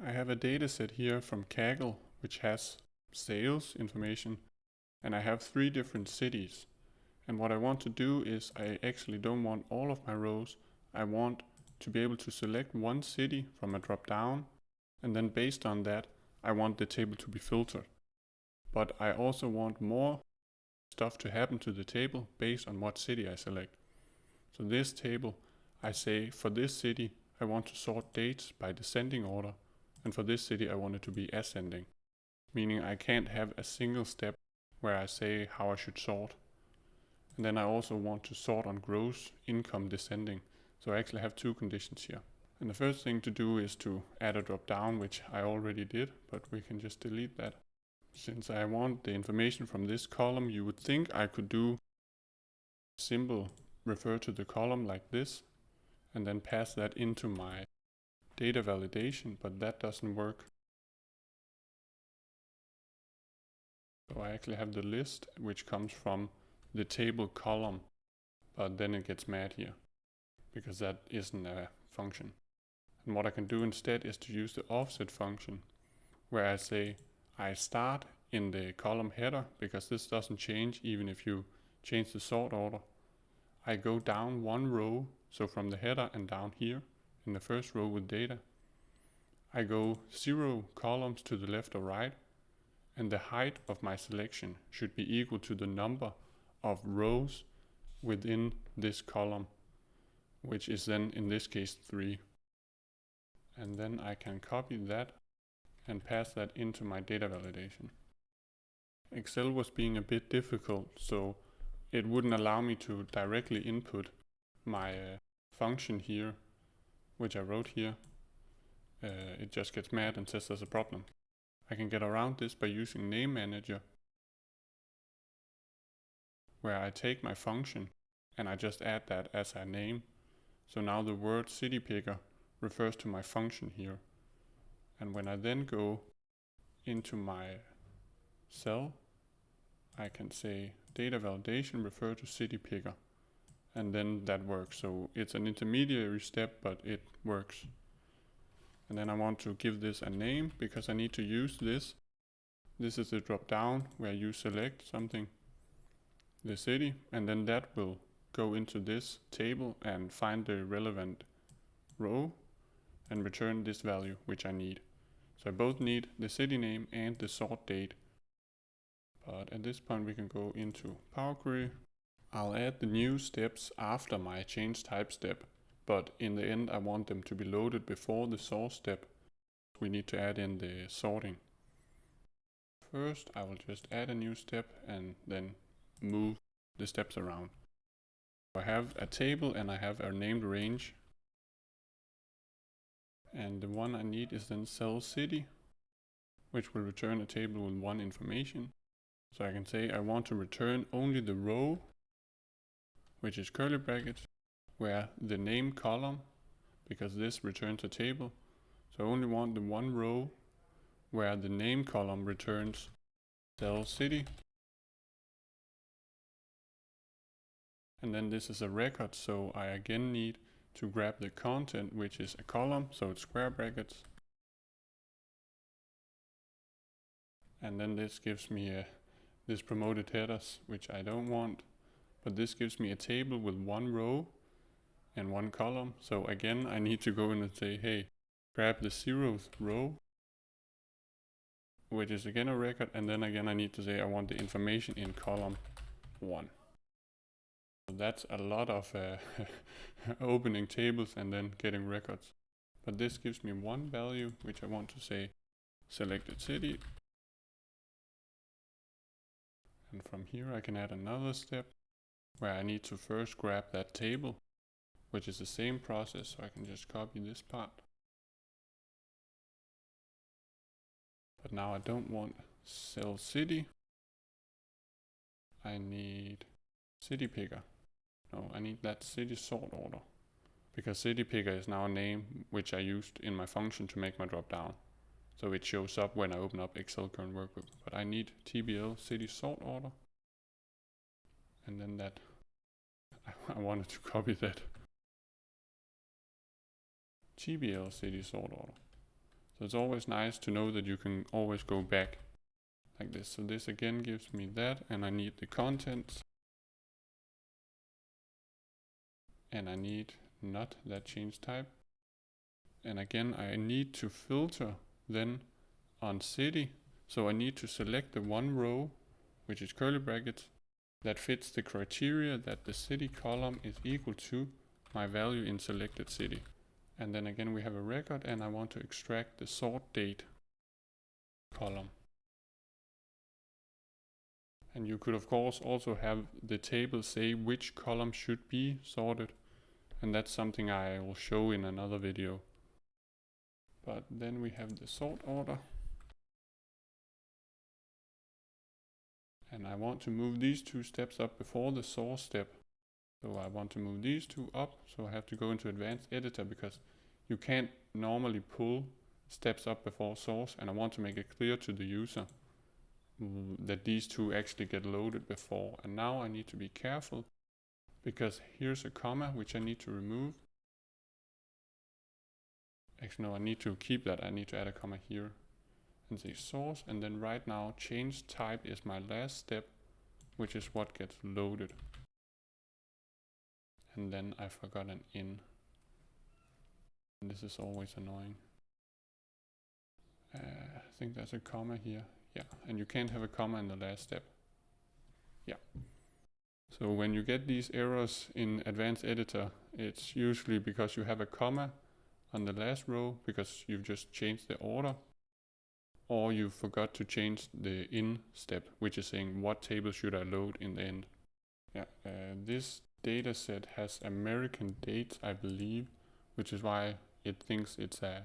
I have a data set here from Kaggle, which has sales information, and I have 3 different cities. And what I want to do is I actually don't want all of my rows. I want to be able to select one city from a drop down, and then based on that, I want the table to be filtered. But I also want more stuff to happen to the table based on what city I select. So this table, I say for this city, I want to sort dates by descending order, and for this city, I want it to be ascending, meaning I can't have a single step where I say how I should sort. And then I also want to sort on gross income descending. So I actually have 2 conditions here. And the first thing to do is to add a drop down, which I already did, but we can just delete that. Since I want the information from this column, you would think I could do symbol refer to the column like this, and then pass that into my data validation, but that doesn't work. So I actually have the list, which comes from the table column, but then it gets mad here, because that isn't a function. And what I can do instead is to use the offset function, where I say I start in the column header, because this doesn't change even if you change the sort order. I go down 1 row, so from the header and down here in the first row with data. I go 0 columns to the left or right, and the height of my selection should be equal to the number of rows within this column, which is then in this case 3. And then I can copy that and pass that into my data validation. Excel was being a bit difficult, so it wouldn't allow me to directly input my function here, which I wrote here. It just gets mad and says there's a problem. I can get around this by using name manager, where I take my function and I just add that as a name. So now the word city picker refers to my function here. And when I then go into my cell, I can say data validation refer to city picker, and then that works. So it's an intermediary step, but it works. And then I want to give this a name because I need to use this. This is the drop down where you select something, the city, and then that will go into this table and find the relevant row and return this value which I need. So I both need the city name and the sort date. But at this point we can go into Power Query. I'll add the new steps after my change type step, but in the end I want them to be loaded before the sort step. We need to add in the sorting. First I will just add a new step and then move the steps around. I have a table and I have a named range, and the one I need is then cell city, which will return a table with 1 information. So I can say I want to return only the row, which is curly brackets, where the name column, because this returns a table. So I only want the 1 row where the name column returns cell city. And then this is a record, so I again need to grab the content, which is a column, so it's square brackets. And then this gives me this promoted headers, which I don't want, but this gives me a table with 1 row and 1 column. So again, I need to go in and say, hey, grab the 0th row, which is again a record, and then again I need to say I want the information in column 1. So that's a lot of opening tables and then getting records. But this gives me 1 value, which I want to say selected city. And from here I can add another step where I need to first grab that table, which is the same process, so I can just copy this part. But now I don't want cell city. I need city picker. No, I need that city sort order, because city picker is now a name which I used in my function to make my drop down. So it shows up when I open up Excel current workbook. But I need TBL city sort order. And then that, I wanted to copy that. TBL city sort order. So it's always nice to know that you can always go back like this. So this again gives me that, and I need the contents, and I need not that change type. And again, I need to filter then on city. So I need to select the one row, which is curly brackets, that fits the criteria that the city column is equal to my value in selected city. And then again we have a record, and I want to extract the sort date column. And you could of course also have the table say which column should be sorted, and that's something I will show in another video. But then we have the sort order. And I want to move these two steps up before the source step. So I want to move these two up, so I have to go into advanced editor, because you can't normally pull steps up before source, and I want to make it clear to the user that these two actually get loaded before. And now I need to be careful, because here's a comma which I need to remove. Actually no, I need to keep that. I need to add a comma here and say source, and then right now change type is my last step, which is what gets loaded. And then I forgot an in. And this is always annoying. I think there's a comma here. Yeah, and you can't have a comma in the last step. Yeah. So when you get these errors in advanced editor, it's usually because you have a comma on the last row because you've just changed the order, or you forgot to change the in step, which is saying what table should I load in the end. Yeah, this data set has American dates, I believe, which is why it thinks it's a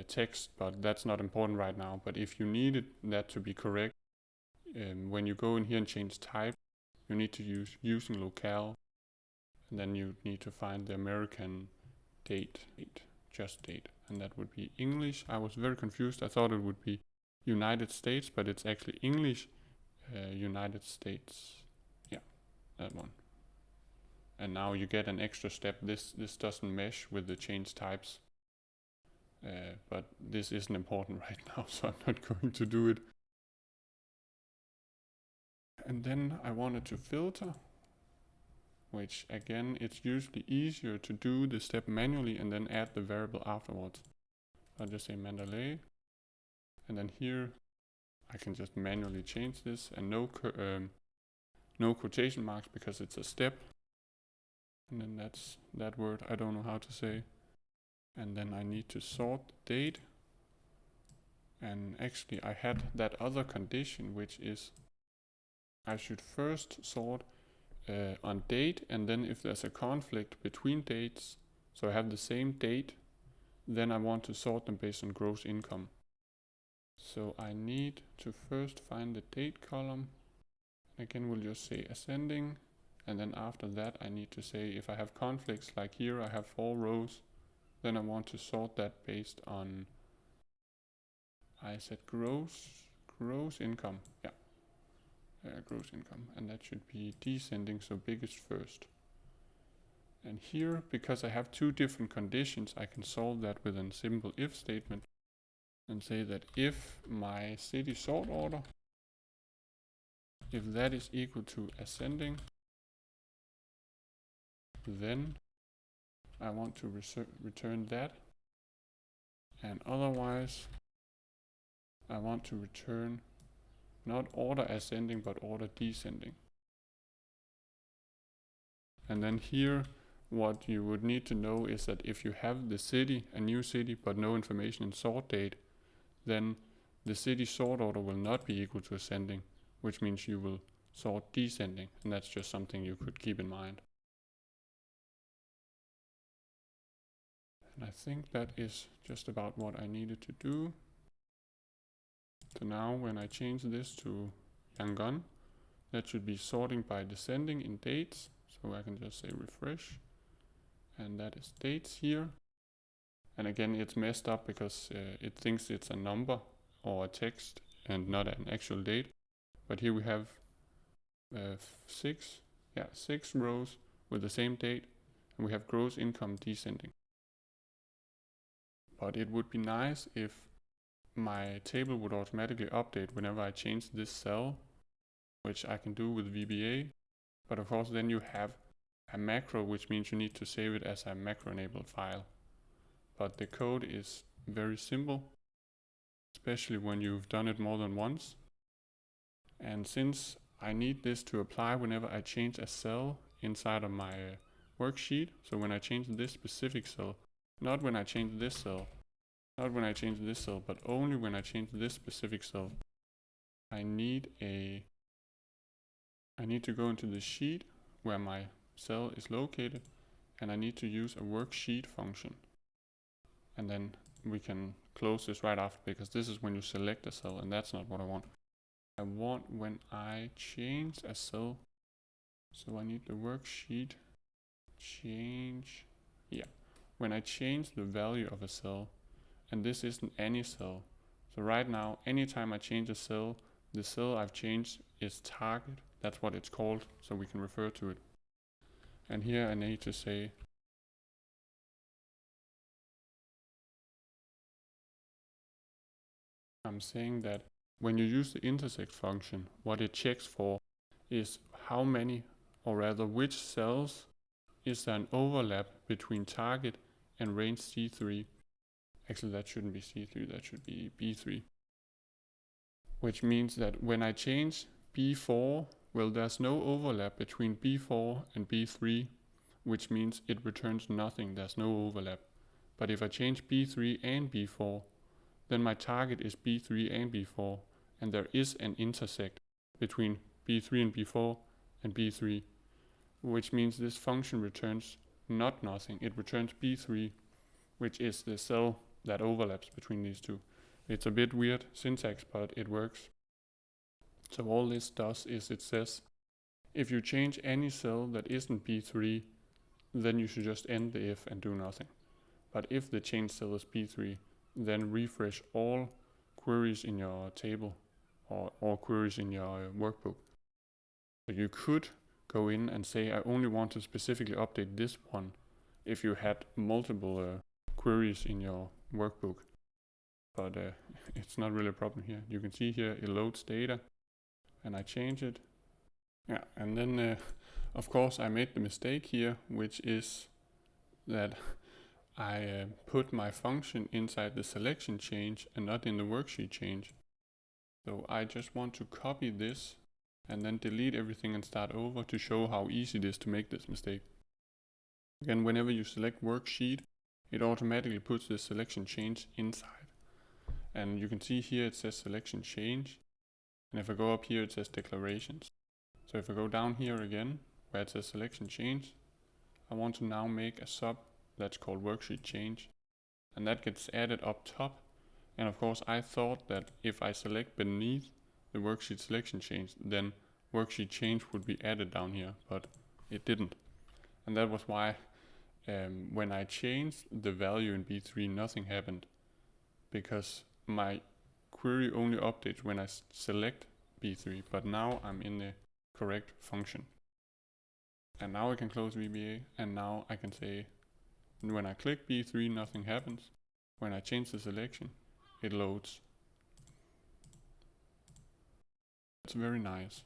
text, but that's not important right now. But if you needed that to be correct, when you go in here and change type, you need to use using locale, and then you need to find the American date, just date, and that would be English. I was very confused. I thought it would be United States, but it's actually English, United States. Yeah, that one. And now you get an extra step. This doesn't mesh with the change types, but this isn't important right now, so I'm not going to do it. And then I wanted to filter, which again, it's usually easier to do the step manually and then add the variable afterwards. I'll just say Mandalay, and then here I can just manually change this, and no quotation marks because it's a step. And then that's that word I don't know how to say. And then I need to sort the date. And actually I had that other condition, which is I should first sort on date, and then if there's a conflict between dates, so I have the same date, then I want to sort them based on gross income. So I need to first find the date column. Again, we'll just say ascending. And then after that, I need to say if I have conflicts, like here I have 4 rows, then I want to sort that based on, I said gross income. Yeah, gross income. And that should be descending, so biggest first. And here, because I have 2 different conditions, I can solve that with a simple if statement and say that if my city sort order, if that is equal to ascending, then I want to return that, and otherwise I want to return not order ascending but order descending. And then here what you would need to know is that if you have the city, a new city, but no information in sort date, then the city sort order will not be equal to ascending, which means you will sort descending, and that's just something you could keep in mind. And I think that is just about what I needed to do. So now when I change this to Yangon, that should be sorting by descending in dates. So I can just say refresh, and that is dates here. And again, it's messed up because it thinks it's a number or a text and not an actual date. But here we have 6 rows with the same date, and we have gross income descending. but it would be nice if my table would automatically update whenever I change this cell, which I can do with VBA. But of course then you have a macro, which means you need to save it as a macro enabled file. But the code is very simple, especially when you've done it more than once. And since I need this to apply whenever I change a cell inside of my worksheet, so when I change this specific cell, not when I change this cell, not when I change this cell, but only when I change this specific cell, I need to go into the sheet where my cell is located, and I need to use a worksheet function. And then we can close this right after, because this is when you select a cell, and that's not what I want. I want when I change a cell, so I need the worksheet change, when I change the value of a cell, and this isn't any cell. So right now, anytime I change a cell, the cell I've changed is target, that's what it's called, so we can refer to it. And here I need to say I'm saying that when you use the intersect function, what it checks for is how many, or rather which cells is there an overlap between target and range C3. Actually, that shouldn't be C3, that should be B3. Which means that when I change B4, well, there's no overlap between B4 and B3, which means it returns nothing, there's no overlap. But if I change B3 and B4, then my target is B3 and B4, and there is an intersect between B3 and B4 and B3, which means this function returns not nothing, it returns B3, which is the cell that overlaps between these two. It's a bit weird syntax, but it works. So all this does is it says, if you change any cell that isn't B3, then you should just end the if and do nothing. But if the changed cell is B3, then refresh all queries in your table or all queries in your workbook. So you could go in and say, I only want to specifically update this one if you had multiple queries in your workbook. But it's not really a problem here. You can see here it loads data and I change it. Yeah, and then of course I made the mistake here, which is that I put my function inside the selection change and not in the worksheet change. So I just want to copy this and then delete everything and start over to show how easy it is to make this mistake. Again, whenever you select worksheet, it automatically puts the selection change inside. And you can see here it says selection change. And if I go up here, it says declarations. So if I go down here again, where it says selection change, I want to now make a sub that's called worksheet change. And that gets added up top. And of course, I thought that if I select beneath the worksheet selection change, then worksheet change would be added down here, but it didn't. And that was why when I changed the value in B3, nothing happened, because my query only updates when I select B3, but now I'm in the correct function. And now I can close VBA, and now I can say, when I click B3, nothing happens. When I change the selection, it loads. It's very nice.